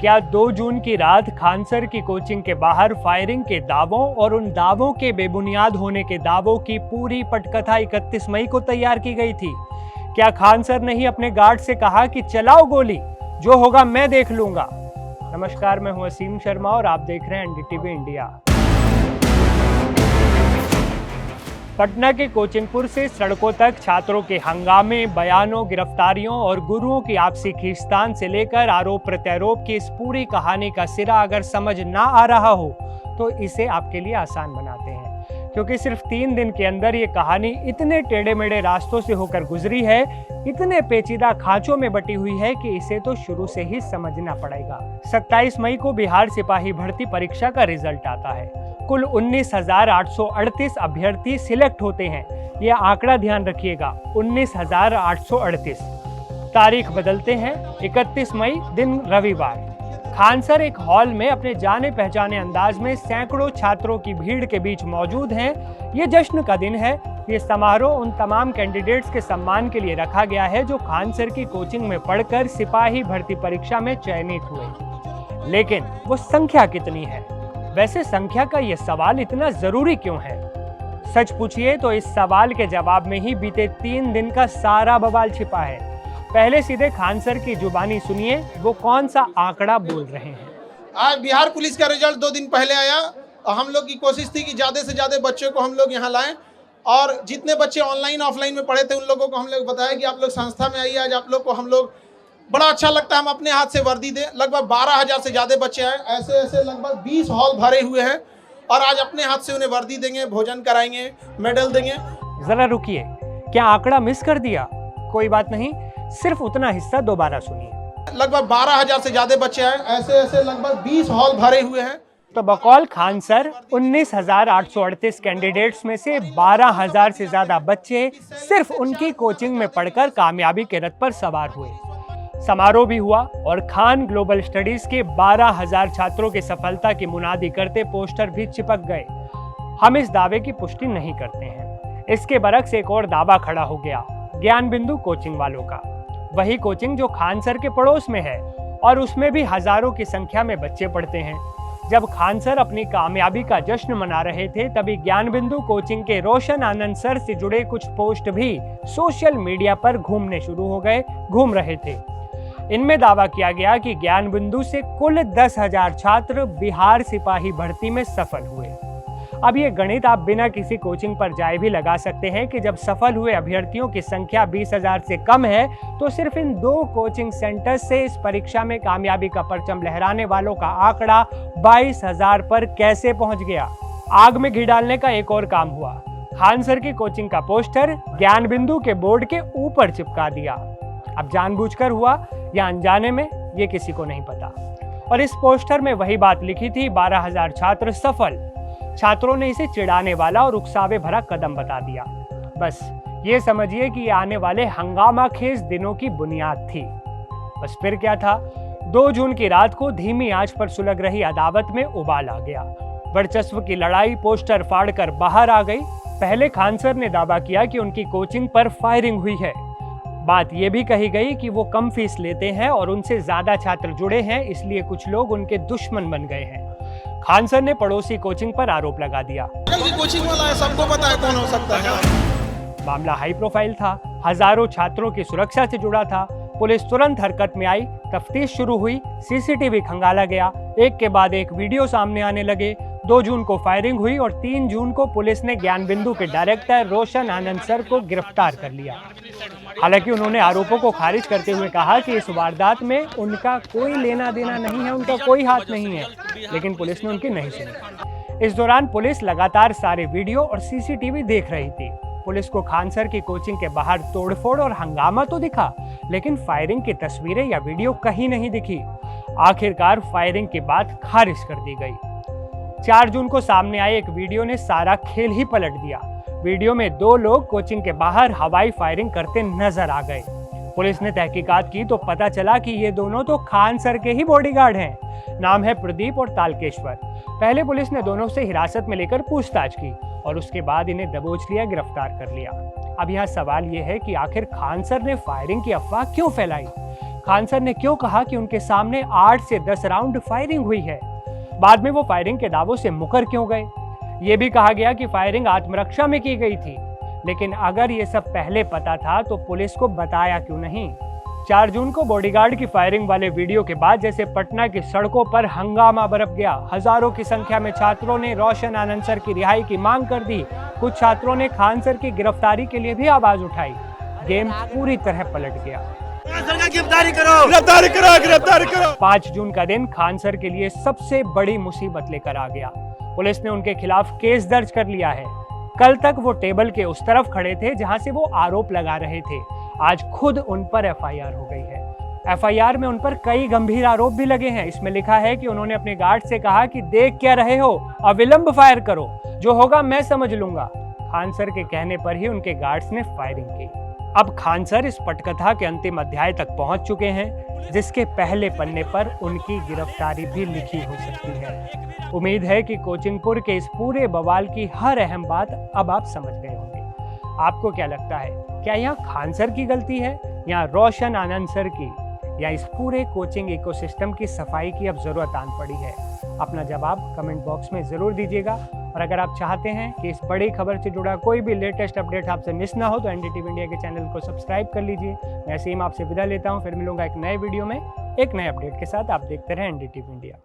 क्या 2 जून की रात खान सर की कोचिंग के बाहर फायरिंग के दावों और उन दावों के बेबुनियाद होने के दावों की पूरी पटकथा 31 मई को तैयार की गई थी? क्या खान सर ने ही अपने गार्ड से कहा कि चलाओ गोली, जो होगा मैं देख लूंगा? नमस्कार, मैं हूं असीम शर्मा और आप देख रहे हैं एनडीटीवी इंडिया। पटना के कोचिंगपुर से सड़कों तक छात्रों के हंगामे, बयानों, गिरफ्तारियों और गुरुओं की आपसी खींचतान से लेकर आरोप प्रत्यारोप की इस पूरी कहानी का सिरा अगर समझ ना आ रहा हो तो इसे आपके लिए आसान बनाते हैं, क्योंकि सिर्फ 3 दिन के अंदर ये कहानी इतने टेढ़े मेढ़े रास्तों से होकर गुजरी है, इतने पेचीदा खांचों में बटी हुई है कि इसे तो शुरू से ही समझना पड़ेगा। 27 मई को बिहार सिपाही भर्ती परीक्षा का रिजल्ट आता है। कुल 19,838 अभ्यर्थी सिलेक्ट होते हैं। यह आंकड़ा ध्यान रखिएगा, 19,838। तारीख बदलते हैं, 31 मई दिन रविवार। खान सर एक हॉल में अपने जाने पहचाने अंदाज में सैकड़ों छात्रों की भीड़ के बीच मौजूद हैं। ये जश्न का दिन है। ये समारोह उन तमाम कैंडिडेट्स के सम्मान के लिए रखा गया है जो खान सर की कोचिंग में पढ़कर सिपाही भर्ती परीक्षा में चयनित हुए। लेकिन वो संख्या कितनी है? वैसे संख्या का ये सवाल इतना जरूरी क्यों है? सच पूछिए तो इस सवाल के जवाब में ही बीते 3 दिन का सारा बवाल छिपा है। पहले सीधे खान सर की जुबानी सुनिए, वो कौन सा आंकड़ा बोल रहे हैं। आज बिहार पुलिस का रिजल्ट 2 दिन पहले आया और हम लोग की कोशिश थी कि ज़्यादा से ज़्यादा बच्चों को हम लोग यहाँ लाएं, और जितने बच्चे ऑनलाइन ऑफलाइन में पढ़े थे उन लोगों को हम लोग बताया कि आप लोग संस्था में आइए। आज आप लोग को हम लोग बड़ा अच्छा लगता है, हम अपने हाथ से वर्दी दें। लगभग 12,000 से ज़्यादा बच्चे आए, ऐसे लगभग 20 हॉल भरे हुए हैं, और आज अपने हाथ से उन्हें वर्दी देंगे, भोजन कराएंगे, मेडल देंगे। जरा रुकिए, क्या आंकड़ा मिस कर दिया? कोई बात नहीं, सिर्फ उतना हिस्सा दोबारा सुनिए। लगभग 12,000 से ज़्यादा बच्चे आए, ऐसे लगभग 20 हॉल भरे हुए हैं। तो बकौल खान सर 19,838 कैंडिडेट्स में से 12,000 से ज्यादा बच्चे सिर्फ उनकी कोचिंग में पढ़कर कामयाबी के रथ पर सवार हुए। समारोह भी हुआ और खान ग्लोबल स्टडीज के 12,000 छात्रों की सफलता की मुनादी करते पोस्टर भी चिपक गए। हम इस दावे की पुष्टि नहीं करते हैं। इसके बरक्स एक और दावा खड़ा हो गया, ज्ञान बिंदु कोचिंग वालों का। वही कोचिंग जो खान सर के पड़ोस में है और उसमें भी हजारों की संख्या में बच्चे पढ़ते हैं। जब खान सर अपनी कामयाबी का जश्न मना रहे थे, तभी ज्ञान बिंदु कोचिंग के रोशन आनंद सर से जुड़े कुछ पोस्ट भी सोशल मीडिया पर घूमने शुरू हो गए, घूम रहे थे। इनमें दावा किया गया कि ज्ञान बिंदु से कुल 10,000 छात्र बिहार सिपाही भर्ती में सफल हुए। अब ये गणित आप बिना किसी कोचिंग पर जाए भी लगा सकते हैं कि जब सफल हुए अभ्यर्थियों की संख्या 20,000 से कम है, तो सिर्फ इन 2 कोचिंग सेंटर्स से इस परीक्षा में कामयाबी का परचम लहराने वालों का आंकड़ा 22,000 पर कैसे पहुंच गया? आग में घी डालने का एक और काम हुआ। खान सर की कोचिंग का पोस्टर ज्ञान बिंदु के बोर्ड के ऊपर चिपका दिया। अब जानबूझकर हुआ या अनजाने में, ये किसी को नहीं पता। और इस पोस्टर में वही बात लिखी थी, 12,000 छात्र सफल। छात्रों ने इसे चिढ़ाने वाला और उकसावे भरा कदम बता दिया। बस ये समझिए कि ये आने वाले हंगामा खेज दिनों की बुनियाद थी। बस फिर क्या था? 2 जून की रात को धीमी आंच पर सुलग रही अदावत में उबाल आ गया। वर्चस्व की लड़ाई पोस्टर फाड़कर बाहर आ गई। पहले खान सर ने दावा किया कि उनकी कोचिंग पर फायरिंग हुई है। बात यह भी कही गई कि वो कम फीस लेते हैं और उनसे ज्यादा छात्र जुड़े हैं, इसलिए कुछ लोग उनके दुश्मन बन गए हैं। खान सर ने पड़ोसी कोचिंग पर आरोप लगा दिया। कोचिंग वाला है, सबको पता है कौन हो सकता है। मामला हाई प्रोफाइल था, हजारों छात्रों की सुरक्षा से जुड़ा था। पुलिस तुरंत हरकत में आई, तफ्तीश शुरू हुई, सीसीटीवी खंगाला गया, एक के बाद एक वीडियो सामने आने लगे। 2 जून को फायरिंग हुई और 3 जून को पुलिस ने ज्ञान बिंदु के डायरेक्टर रोशन आनंद सर को गिरफ्तार कर लिया। हालांकि उन्होंने आरोपों को खारिज करते हुए कहा कि इस वारदात में उनका कोई लेना देना नहीं है, उनका कोई हाथ नहीं है, लेकिन पुलिस ने उनकी नहीं सुनी। इस दौरान पुलिस लगातार सारे वीडियो और सीसीटीवी देख रही थी। पुलिस को खान सर की कोचिंग के बाहर तोड़फोड़ और हंगामा तो दिखा, लेकिन फायरिंग की तस्वीरें या वीडियो कहीं नहीं दिखी। आखिरकार फायरिंग की बात खारिज कर दी गई। 4 जून को सामने आए एक वीडियो ने सारा खेल ही पलट दिया। वीडियो में 2 लोग कोचिंग के बाहर हवाई फायरिंग करते नजर आ गए। पुलिस ने तहकीकात की तो पता चला कि ये दोनों तो खान सर के ही बॉडीगार्ड हैं। नाम है प्रदीप और तालकेश्वर। पहले पुलिस ने दोनों से हिरासत में लेकर पूछताछ की और उसके बाद इन्हें दबोच लिया, गिरफ्तार कर लिया। अब यहाँ सवाल ये है कि आखिर खान सर ने फायरिंग की अफवाह क्यों फैलाई? खान सर ने क्यों कहा कि उनके सामने 8 से 10 राउंड फायरिंग हुई है? बाद में वो फायरिंग के दावों से मुकर क्यों गए? ये भी कहा गया कि फायरिंग आत्मरक्षा में की गई थी। लेकिन अगर ये सब पहले पता था तो पुलिस को बताया क्यों नहीं? 4 जून को बॉडीगार्ड की फायरिंग वाले वीडियो के बाद जैसे पटना की सड़कों पर हंगामा बरप गया। हजारों की संख्या में छात्रों ने रोशन आनंद सर की रिहाई की मांग कर दी। कुछ छात्रों ने खान सर की गिरफ्तारी के लिए भी आवाज उठाई। गेम पूरी तरह पलट गया। गिरफ्तारी करो, गिरफ्तारी करो, गिरफ्तारी करो। 5 जून का दिन खान सर के लिए सबसे बड़ी मुसीबत लेकर आ गया। पुलिस ने उनके खिलाफ केस दर्ज कर लिया है। कल तक वो टेबल के उस तरफ खड़े थे जहां से वो आरोप लगा रहे थे। आज खुद उन पर एफआईआर हो गई है। एफआईआर में उन पर कई गंभीर आरोप भी लगे हैं। इसमें लिखा है कि उन्होंने अपने गार्ड से कहा कि देख क्या रहे हो, अविलंब फायर करो, जो होगा मैं समझ लूंगा। खान सर के कहने पर ही उनके गार्ड्स ने फायरिंग की। अब खान सर इस पटकथा के अंतिम अध्याय तक पहुंच चुके हैं, जिसके पहले पन्ने पर उनकी गिरफ्तारी भी लिखी हो सकती है। उम्मीद है कि कोचिंगपुर के इस पूरे बवाल की हर अहम बात अब आप समझ गए होंगे। आपको क्या लगता है, क्या यहाँ खान सर की गलती है या रोशन आनंद सर की, या इस पूरे कोचिंग इकोसिस्टम की सफाई की अब जरूरत आन पड़ी है? अपना जवाब कमेंट बॉक्स में जरूर दीजिएगा। और अगर आप चाहते हैं कि इस बड़ी खबर से जुड़ा कोई भी लेटेस्ट अपडेट आपसे मिस ना हो तो एनडीटीवी इंडिया के चैनल को सब्सक्राइब कर लीजिए। मैं सीम आपसे विदा लेता हूं, फिर मिलूंगा एक नए वीडियो में एक नए अपडेट के साथ। आप देखते रहें एनडीटीवी इंडिया।